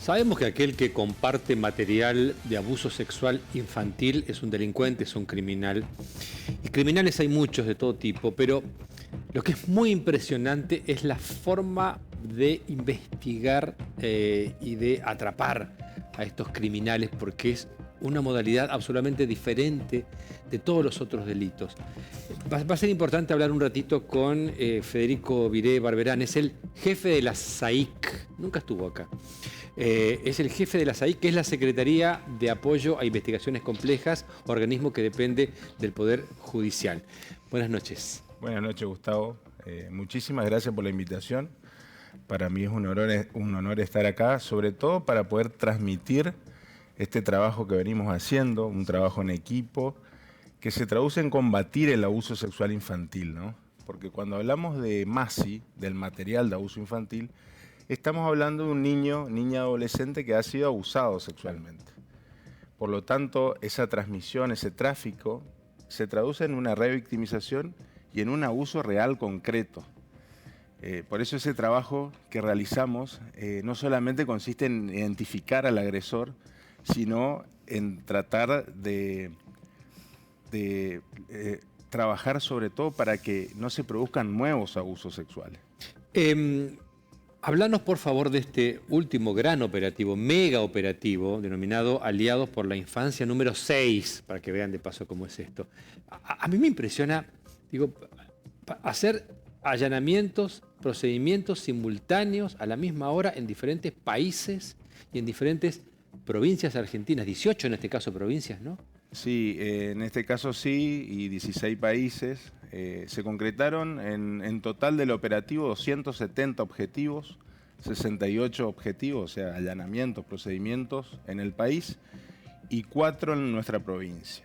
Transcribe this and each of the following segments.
Sabemos que aquel que comparte material de abuso sexual infantil es un delincuente, es un criminal. Y criminales hay muchos de todo tipo, pero lo que es muy impresionante es la forma de investigar y de atrapar a estos criminales, porque es una modalidad absolutamente diferente de todos los otros delitos. Va a ser importante hablar un ratito con Federico Viré Barberán, es el jefe de la SAIC, nunca estuvo acá. Es el jefe de la SAIC, que es la Secretaría de Apoyo a Investigaciones Complejas, organismo que depende del Poder Judicial. Buenas noches. Buenas noches, Gustavo. Muchísimas gracias por la invitación. Para mí es un honor estar acá, sobre todo para poder transmitir este trabajo que venimos haciendo, un trabajo en equipo, que se traduce en combatir el abuso sexual infantil, ¿no? Porque cuando hablamos de MASI, del material de abuso infantil, estamos hablando de un niño, niña, adolescente que ha sido abusado sexualmente. Por lo tanto, esa transmisión, ese tráfico, se traduce en una revictimización y en un abuso real concreto. Por eso ese trabajo que realizamos no solamente consiste en identificar al agresor, sino en tratar de trabajar sobre todo para que no se produzcan nuevos abusos sexuales. Háblanos por favor de este último gran operativo, mega operativo, denominado Aliados por la Infancia número 6, para que vean de paso cómo es esto. A mí me impresiona, digo, hacer allanamientos, procedimientos simultáneos a la misma hora en diferentes países y en diferentes provincias argentinas, 18 en este caso provincias, ¿no? Sí, en este caso sí, y 16 países. Se concretaron en total del operativo 270 objetivos, 68 objetivos, o sea, allanamientos, procedimientos en el país y 4 en nuestra provincia.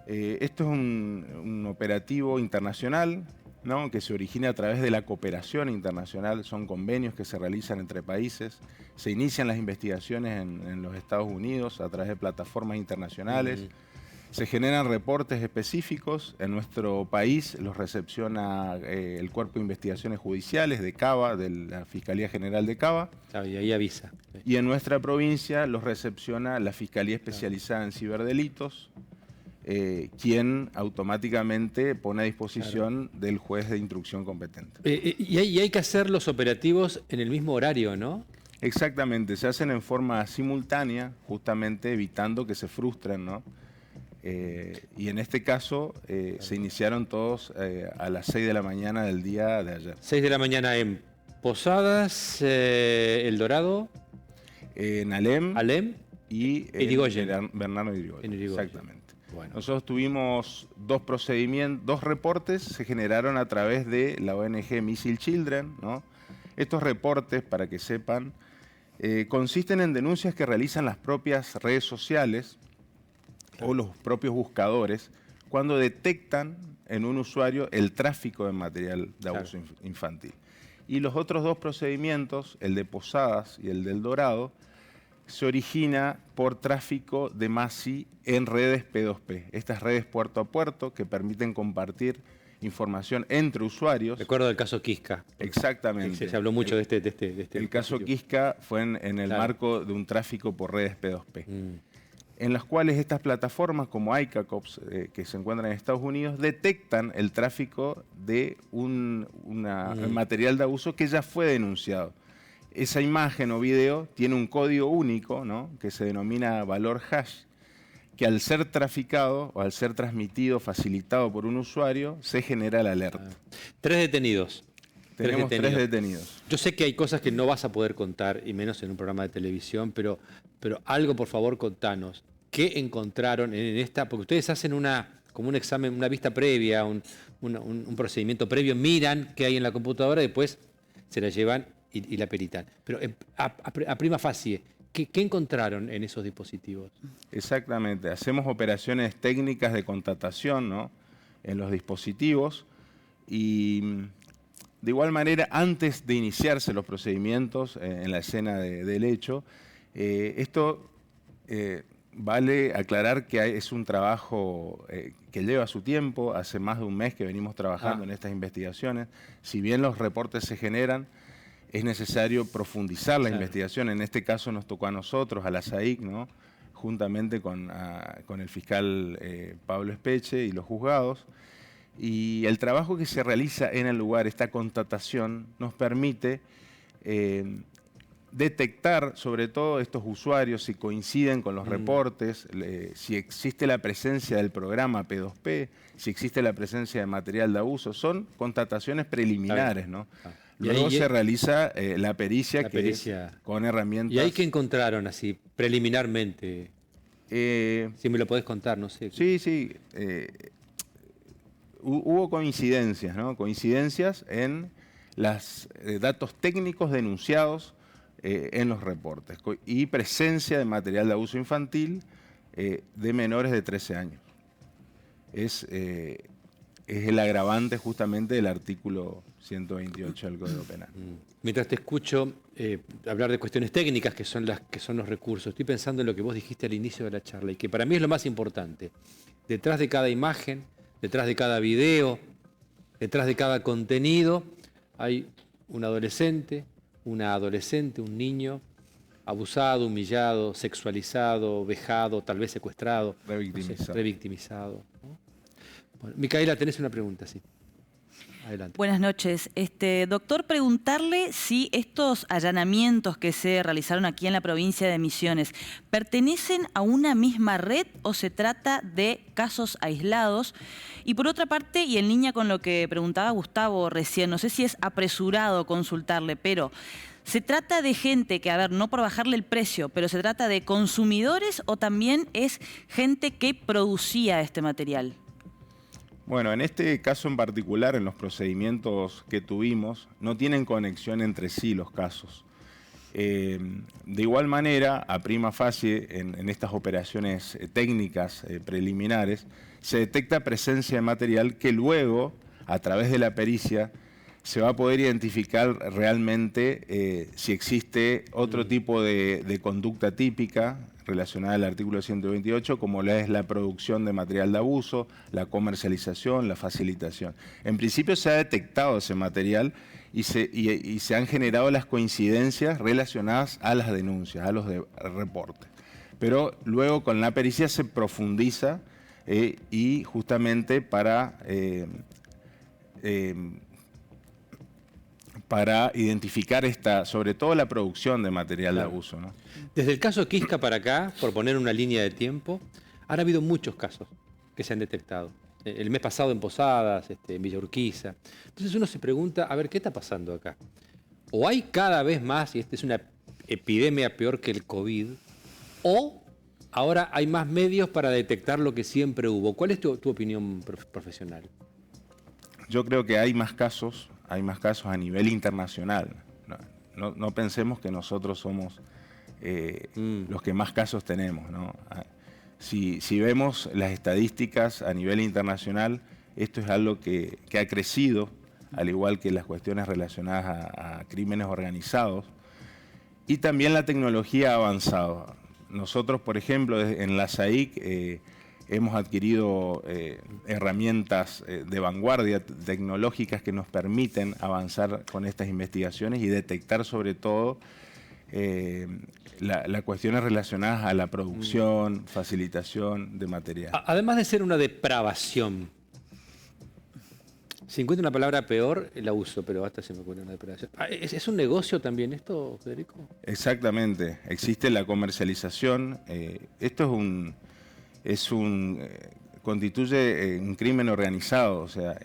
Esto es un operativo internacional, ¿no?, que se origina a través de la cooperación internacional, son convenios que se realizan entre países, se inician las investigaciones en los Estados Unidos a través de plataformas internacionales, se generan reportes específicos, en nuestro país los recepciona el Cuerpo de Investigaciones Judiciales de Cava, de la Fiscalía General de Cava. Claro, y ahí avisa. Y en nuestra provincia los recepciona la Fiscalía Especializada en Ciberdelitos, quien automáticamente pone a disposición del juez de instrucción competente. Y hay que hacer los operativos en el mismo horario, ¿no? Exactamente, se hacen en forma simultánea, justamente evitando que se frustren, ¿no? Y en este caso se iniciaron todos a las 6 de la mañana del día de ayer. 6 de la mañana en Posadas, El Dorado, En Alem y en Irigoyen. Bernardo Irigoyen. Exactamente. Bueno. Nosotros tuvimos dos reportes, se generaron a través de la ONG Missile Children, ¿no? Estos reportes, para que sepan, consisten en denuncias que realizan las propias redes sociales o los propios buscadores cuando detectan en un usuario el tráfico de material de abuso infantil. Y los otros dos procedimientos, el de Posadas y el del Dorado, se origina por tráfico de MASI en redes P2P, estas redes puerto a puerto que permiten compartir información entre usuarios. Recuerdo del caso Quisca. Exactamente. Se habló mucho de este. El caso Quisca fue en el marco de un tráfico por redes P2P. En las cuales estas plataformas como ICACOPS, que se encuentran en Estados Unidos, detectan el tráfico de un material de abuso que ya fue denunciado. Esa imagen o video tiene un código único, ¿no?, que se denomina valor hash, que al ser traficado o al ser transmitido, facilitado por un usuario, se genera la alerta. 3 detenidos. Tenemos 3 detenidos. Yo sé que hay cosas que no vas a poder contar, y menos en un programa de televisión, pero algo, por favor, contanos. ¿Qué encontraron en esta? Porque ustedes hacen como un examen, una vista previa, un procedimiento previo, miran qué hay en la computadora y después se la llevan y la peritan. Pero a prima facie, ¿qué encontraron en esos dispositivos? Exactamente. Hacemos operaciones técnicas de constatación, ¿no?, en los dispositivos y de igual manera, antes de iniciarse los procedimientos en la escena del hecho, vale aclarar que es un trabajo que lleva su tiempo. Hace más de un mes que venimos trabajando en estas investigaciones. Si bien los reportes se generan, es necesario profundizar la Claro. investigación. En este caso nos tocó a nosotros, a la SAIC, ¿no? Juntamente con el fiscal Pablo Espeche y los juzgados. Y el trabajo que se realiza en el lugar, esta constatación, nos permite detectar sobre todo estos usuarios si coinciden con los reportes, si existe la presencia del programa P2P, si existe la presencia de material de abuso. Son constataciones preliminares, ¿no? Luego se realiza la pericia, es con herramientas. ¿Y ahí qué encontraron así, preliminarmente? Si me lo podés contar, no sé. Sí. Hubo coincidencias, ¿no? Coincidencias en los datos técnicos denunciados en los reportes y presencia de material de abuso infantil de menores de 13 años. Es el agravante justamente del artículo 128 del Código Penal. Mientras te escucho hablar de cuestiones técnicas que son los recursos, estoy pensando en lo que vos dijiste al inicio de la charla y que para mí es lo más importante. Detrás de cada imagen, detrás de cada video, detrás de cada contenido, hay un adolescente, una adolescente, un niño abusado, humillado, sexualizado, vejado, tal vez secuestrado, Revictimizado. no sé, revictimizado, ¿no? Bueno, Micaela, tenés una pregunta, sí. Adelante. Buenas noches. Doctor, preguntarle si estos allanamientos que se realizaron aquí en la provincia de Misiones pertenecen a una misma red o se trata de casos aislados. Y por otra parte, y en línea con lo que preguntaba Gustavo recién, no sé si es apresurado consultarle, pero ¿se trata de gente que, a ver, no por bajarle el precio, pero se trata de consumidores o también es gente que producía este material? Bueno, en este caso en particular, en los procedimientos que tuvimos, no tienen conexión entre sí los casos. De igual manera, a prima facie, en estas operaciones técnicas preliminares, se detecta presencia de material que luego, a través de la pericia, se va a poder identificar realmente si existe otro tipo de conducta típica relacionada al artículo 128, como es la producción de material de abuso, la comercialización, la facilitación. En principio se ha detectado ese material y se han generado las coincidencias relacionadas a las denuncias, a los reportes. Pero luego con la pericia se profundiza y justamente para identificar sobre todo la producción de material de abuso, ¿no? Desde el caso Quisca para acá, por poner una línea de tiempo, han habido muchos casos que se han detectado. El mes pasado en Posadas, en Villa Urquiza. Entonces uno se pregunta, a ver, ¿qué está pasando acá? O hay cada vez más, y esta es una epidemia peor que el COVID, o ahora hay más medios para detectar lo que siempre hubo. ¿Cuál es tu opinión profesional? Yo creo que hay más casos a nivel internacional. No pensemos que nosotros somos los que más casos tenemos, ¿no? Si vemos las estadísticas a nivel internacional, esto es algo que ha crecido, al igual que las cuestiones relacionadas a crímenes organizados, y también la tecnología ha avanzado. Nosotros, por ejemplo, en la SAIC hemos adquirido herramientas de vanguardia tecnológicas que nos permiten avanzar con estas investigaciones y detectar sobre todo las cuestiones relacionadas a la producción, facilitación de material. Además de ser una depravación, si encuentro una palabra peor, la uso, pero hasta se me ocurre una depravación. ¿Es un negocio también esto, Federico? Exactamente, existe la comercialización. Esto constituye un crimen organizado, o sea,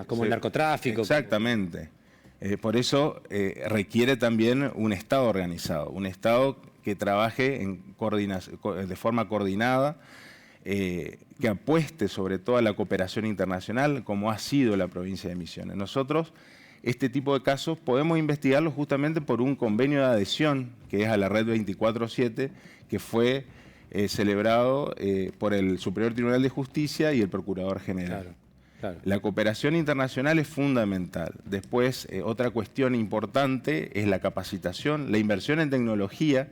como el narcotráfico. Exactamente. Por eso requiere también un Estado organizado, un Estado que trabaje de forma coordinada, que apueste sobre todo a la cooperación internacional, como ha sido la provincia de Misiones. Nosotros, este tipo de casos, podemos investigarlos justamente por un convenio de adhesión, que es a la Red 24/7, que fue celebrado por el Superior Tribunal de Justicia y el Procurador General. Claro, claro. La cooperación internacional es fundamental. Después, otra cuestión importante es la capacitación, la inversión en tecnología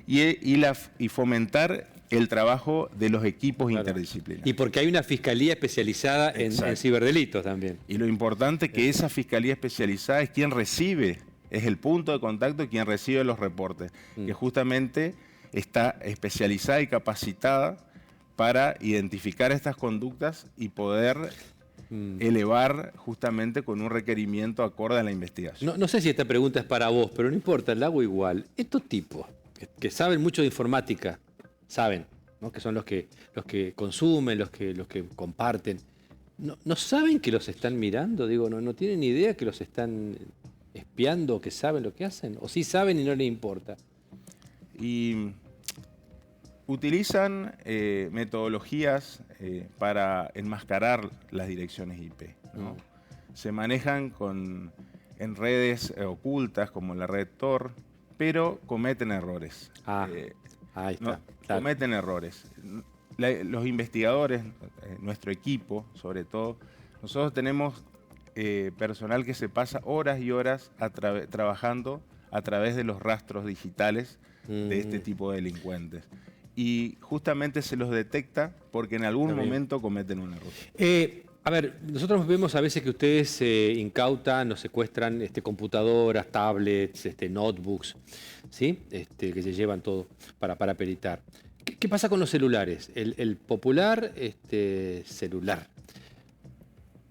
y fomentar el trabajo de los equipos interdisciplinarios. Y porque hay una fiscalía especializada en ciberdelitos también. Y lo importante es que esa fiscalía especializada es quien recibe es el punto de contacto quien recibe los reportes, que justamente está especializada y capacitada para identificar estas conductas y poder elevar justamente con un requerimiento acorde a la investigación. No sé si esta pregunta es para vos, pero no importa, la hago igual. Estos tipos que saben mucho de informática, saben, ¿no? Que son los que consumen, los que comparten, ¿no saben que los están mirando? Digo, ¿no tienen idea que los están espiando o que saben lo que hacen? ¿O sí saben y no les importa? Y utilizan metodologías para enmascarar las direcciones IP, ¿no? Se manejan en redes ocultas como la red Tor, pero cometen errores. Ahí está. No, Claro. Cometen errores. Los investigadores, nuestro equipo sobre todo, nosotros tenemos personal que se pasa horas y horas trabajando a través de los rastros digitales de este tipo de delincuentes. Y justamente se los detecta porque en algún momento cometen un error. A ver, nosotros vemos a veces que ustedes incautan o secuestran computadoras, tablets, notebooks, ¿sí? Que se llevan todo para peritar. ¿Qué pasa con los celulares? El popular celular.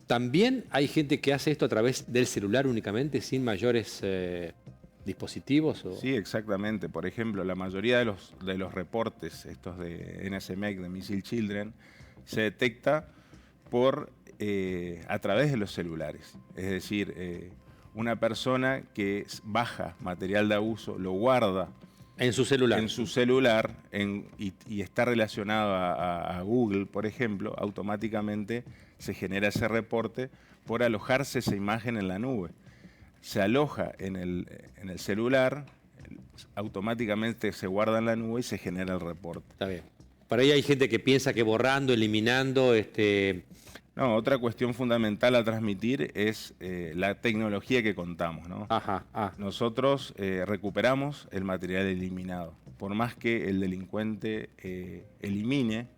¿También hay gente que hace esto a través del celular únicamente, sin mayores dispositivos? Sí, exactamente. Por ejemplo, la mayoría de los reportes, estos de NSMEC, de Missile Children, se detecta a través de los celulares. Es decir, una persona que baja material de abuso, lo guarda en su celular. En su celular y está relacionado a Google, por ejemplo, automáticamente se genera ese reporte por alojarse esa imagen en la nube. Se aloja en el celular, automáticamente se guarda en la nube y se genera el reporte. Está bien. Por ahí hay gente que piensa que borrando, eliminando... No, otra cuestión fundamental a transmitir es la tecnología que contamos, ¿no? Nosotros recuperamos el material eliminado. Por más que el delincuente elimine,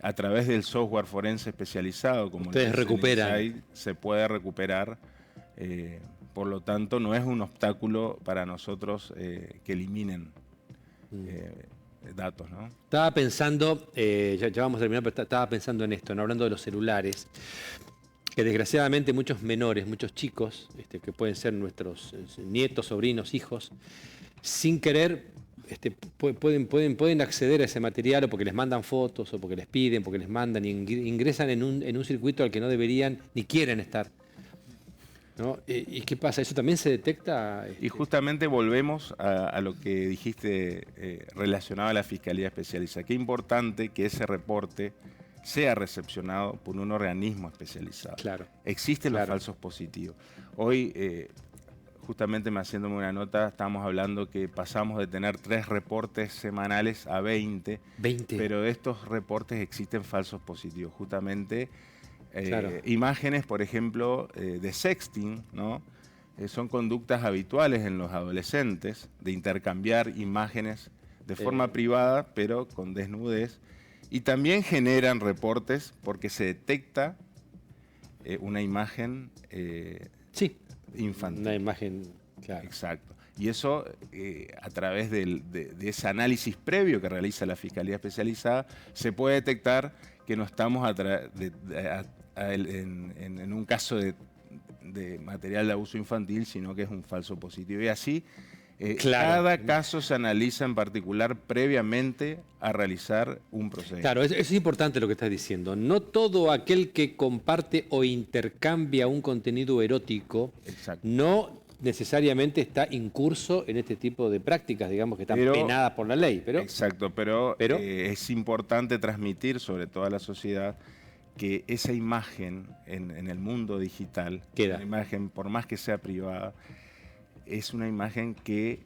a través del software forense especializado, como ustedes recuperan, Insight, se puede recuperar. Por lo tanto, no es un obstáculo para nosotros que eliminen datos, ¿no? Estaba pensando, ya vamos a terminar, pero estaba pensando en esto, ¿no? Hablando de los celulares, que desgraciadamente muchos menores, muchos chicos, que pueden ser nuestros nietos, sobrinos, hijos, sin querer pueden acceder a ese material o porque les mandan fotos o porque les piden, porque les mandan y ingresan en un circuito al que no deberían ni quieren estar, ¿no? ¿Y qué pasa? ¿Eso también se detecta? Y justamente volvemos a lo que dijiste relacionado a la Fiscalía Especializada. Qué importante que ese reporte sea recepcionado por un organismo especializado. Claro. Existen los falsos positivos. Hoy, justamente haciéndome una nota, estamos hablando que pasamos de tener 3 reportes semanales a 20. 20. Pero de estos reportes existen falsos positivos. Justamente... imágenes, por ejemplo, de sexting, ¿no? Son conductas habituales en los adolescentes de intercambiar imágenes de forma privada, pero con desnudez. Y también generan reportes porque se detecta una imagen infantil. Una imagen, claro. Exacto. Y eso, a través de ese análisis previo que realiza la Fiscalía Especializada, se puede detectar que no estamos en un caso de material de abuso infantil, sino que es un falso positivo. Y así, cada caso se analiza en particular previamente a realizar un procedimiento. Claro, eso es importante lo que estás diciendo. No todo aquel que comparte o intercambia un contenido erótico, no necesariamente está incurso en este tipo de prácticas, digamos, que están penadas por la ley. Exacto, pero es importante transmitir, sobre todo a la sociedad, que esa imagen en el mundo digital, una imagen, por más que sea privada, es una imagen que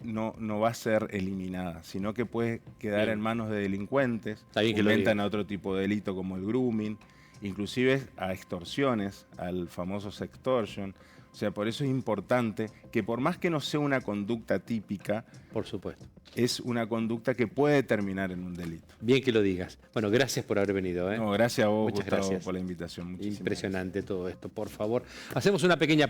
no va a ser eliminada, sino que puede quedar en manos de delincuentes que inventan a otro tipo de delito como el grooming, inclusive a extorsiones, al famoso sextortion. O sea, por eso es importante que por más que no sea una conducta típica, por supuesto, es una conducta que puede terminar en un delito. Bien que lo digas. Bueno, gracias por haber venido. No, gracias a vos, Muchas Gustavo, gracias por la invitación. Impresionante todo esto, por favor. Hacemos una pequeña...